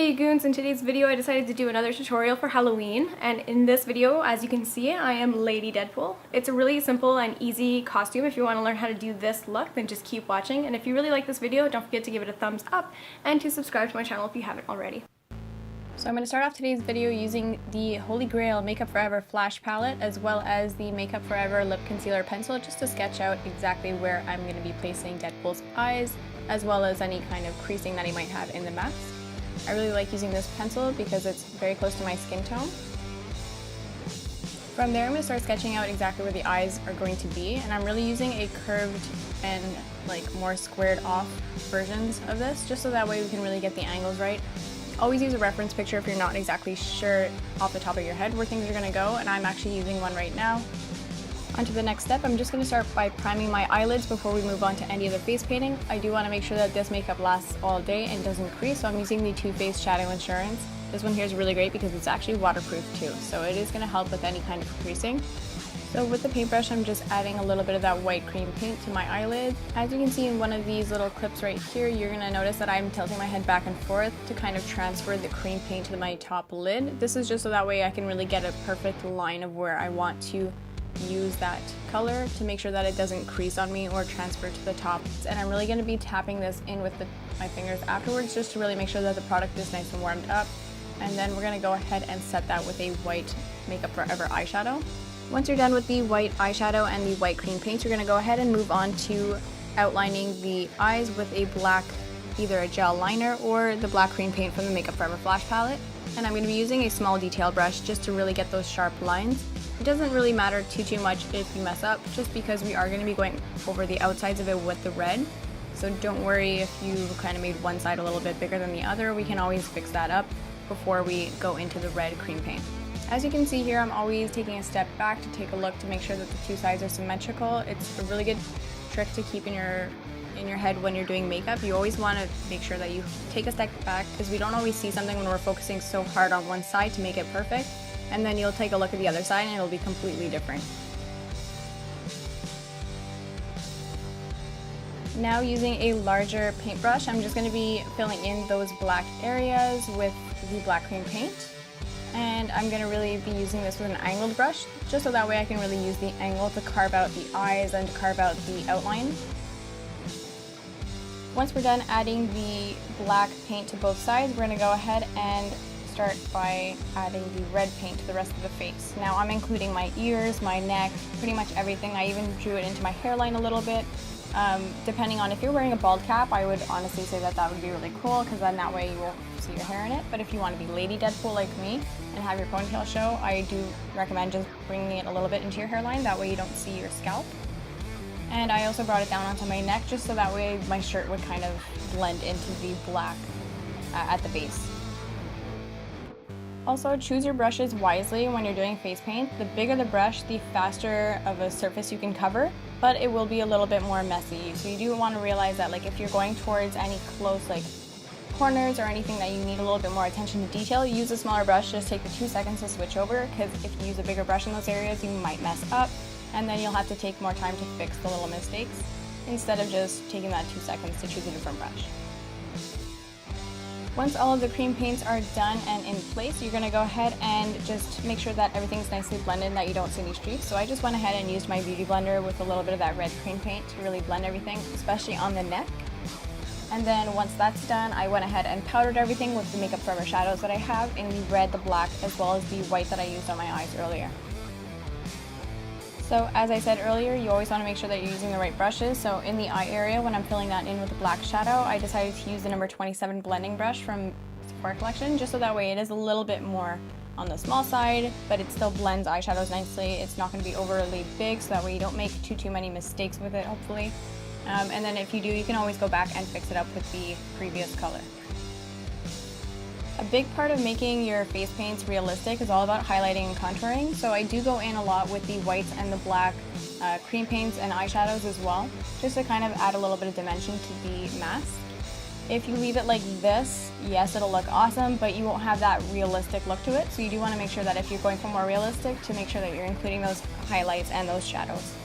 Hey Goons, in today's video I decided to do another tutorial for Halloween, and in this video, as you can see, I am Lady Deadpool. It's a really simple and easy costume. If you want to learn how to do this look, then just keep watching, and if you really like this video, don't forget to give it a thumbs up and to subscribe to my channel if you haven't already. So I'm going to start off today's video using the Holy Grail Makeup Forever Flash Palette as well as the Makeup Forever Lip Concealer Pencil just to sketch out exactly where I'm going to be placing Deadpool's eyes as well as any kind of creasing that he might have in the mask. I really like using this pencil because it's very close to my skin tone. From there I'm going to start sketching out exactly where the eyes are going to be, and I'm really using a curved and more squared off versions of this just so that way we can really get the angles right. Always use a reference picture if you're not exactly sure off the top of your head where things are going to go, and I'm actually using one right now. On to the next step, I'm just going to start by priming my eyelids before we move on to any of the face painting. I do want to make sure that this makeup lasts all day and doesn't crease, so I'm using the Too Faced Shadow Insurance. This one here is really great because it's actually waterproof too, so it is going to help with any kind of creasing. So with the paintbrush, I'm just adding a little bit of that white cream paint to my eyelid. As you can see in one of these little clips right here, you're going to notice that I'm tilting my head back and forth to kind of transfer the cream paint to my top lid. This is just so that way I can really get a perfect line of where I want to use that color to make sure that it doesn't crease on me or transfer to the top. And I'm really going to be tapping this in with my fingers afterwards just to really make sure that the product is nice and warmed up. And then we're going to go ahead and set that with a white Makeup Forever eyeshadow. Once you're done with the white eyeshadow and the white cream paint, you're going to go ahead and move on to outlining the eyes with a black, either a gel liner or the black cream paint from the Makeup Forever Flash Palette. And I'm going to be using a small detail brush just to really get those sharp lines. It doesn't really matter too much if you mess up, just because we are going to be going over the outsides of it with the red. So don't worry if you kind of made one side a little bit bigger than the other. We can always fix that up before we go into the red cream paint. As you can see here, I'm always taking a step back to take a look to make sure that the two sides are symmetrical. It's a really good trick to keep in your head when you're doing makeup. You always want to make sure that you take a step back because we don't always see something when we're focusing so hard on one side to make it perfect. And then you'll take a look at the other side and it'll be completely different. Now using a larger paintbrush, I'm just going to be filling in those black areas with the black cream paint. And I'm going to really be using this with an angled brush, just so that way I can really use the angle to carve out the eyes and to carve out the outline. Once we're done adding the black paint to both sides, we're going to go ahead and start by adding the red paint to the rest of the face. Now I'm including my ears, my neck, pretty much everything. I even drew it into my hairline a little bit. Depending on if you're wearing a bald cap, I would honestly say that would be really cool because then that way you won't see your hair in it. But if you want to be Lady Deadpool like me and have your ponytail show, I do recommend just bringing it a little bit into your hairline. That way you don't see your scalp. And I also brought it down onto my neck just so that way my shirt would kind of blend into the black at the base. Also, choose your brushes wisely when you're doing face paint. The bigger the brush, the faster of a surface you can cover, but it will be a little bit more messy. So you do want to realize that if you're going towards any close corners or anything that you need a little bit more attention to detail, use a smaller brush. Just take the 2 seconds to switch over, because if you use a bigger brush in those areas, you might mess up, and then you'll have to take more time to fix the little mistakes instead of just taking that 2 seconds to choose a different brush. Once all of the cream paints are done and in place, you're going to go ahead and just make sure that everything's nicely blended and that you don't see any streaks. So I just went ahead and used my beauty blender with a little bit of that red cream paint to really blend everything, especially on the neck. And then once that's done, I went ahead and powdered everything with the Makeup Forever shadows that I have in the red, the black, as well as the white that I used on my eyes earlier. So as I said earlier, you always want to make sure that you're using the right brushes. So in the eye area, when I'm filling that in with the black shadow, I decided to use the number 27 blending brush from Sephora collection, just so that way it is a little bit more on the small side, but it still blends eyeshadows nicely. It's not going to be overly big, so that way you don't make too many mistakes with it, hopefully. And then if you do, you can always go back and fix it up with the previous color. A big part of making your face paints realistic is all about highlighting and contouring, so I do go in a lot with the whites and the black cream paints and eyeshadows as well, just to kind of add a little bit of dimension to the mask. If you leave it like this, yes, it'll look awesome, but you won't have that realistic look to it, so you do want to make sure that if you're going for more realistic, to make sure that you're including those highlights and those shadows.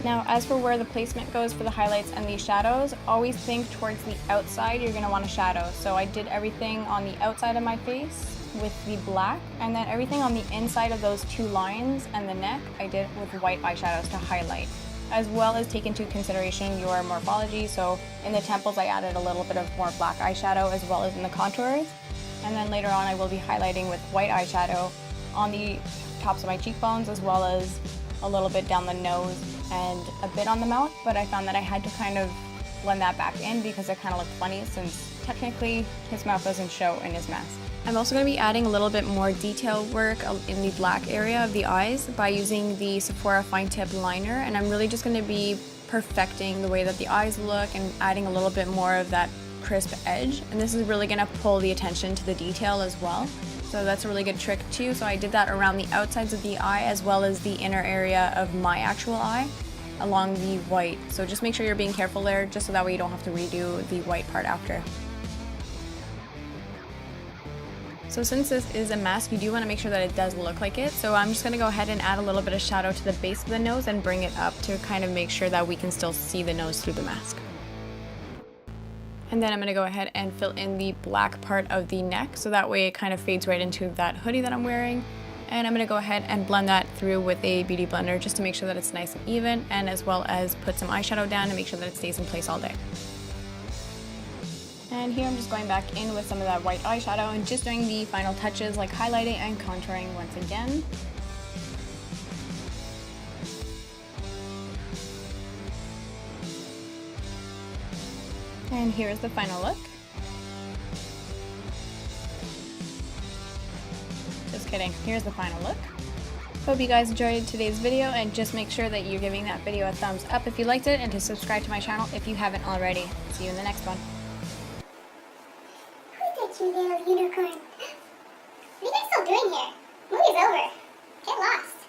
Now, as for where the placement goes for the highlights and the shadows, always think towards the outside you're going to want a shadow. So I did everything on the outside of my face with the black, and then everything on the inside of those two lines and the neck I did with white eyeshadows to highlight, as well as take into consideration your morphology. So in the temples I added a little bit of more black eyeshadow as well as in the contours, and then later on I will be highlighting with white eyeshadow on the tops of my cheekbones as well as a little bit down the nose and a bit on the mouth, but I found that I had to kind of blend that back in because it kind of looked funny since technically his mouth doesn't show in his mask. I'm also going to be adding a little bit more detail work in the black area of the eyes by using the Sephora Fine Tip Liner, and I'm really just going to be perfecting the way that the eyes look and adding a little bit more of that crisp edge, and this is really going to pull the attention to the detail as well. So that's a really good trick too. So I did that around the outsides of the eye as well as the inner area of my actual eye along the white. So just make sure you're being careful there, just so that way you don't have to redo the white part after. So since this is a mask, you do want to make sure that it does look like it. So I'm just going to go ahead and add a little bit of shadow to the base of the nose and bring it up to kind of make sure that we can still see the nose through the mask. And then I'm going to go ahead and fill in the black part of the neck, so that way it kind of fades right into that hoodie that I'm wearing. And I'm going to go ahead and blend that through with a beauty blender just to make sure that it's nice and even, and as well as put some eyeshadow down to make sure that it stays in place all day. And here I'm just going back in with some of that white eyeshadow and just doing the final touches like highlighting and contouring once again. And here's the final look. Just kidding, here's the final look. Hope you guys enjoyed today's video, and just make sure that you're giving that video a thumbs up if you liked it, and to subscribe to my channel if you haven't already. See you in the next one. Who's that cute little unicorn? What are you guys still doing here? Movie's over. Get lost.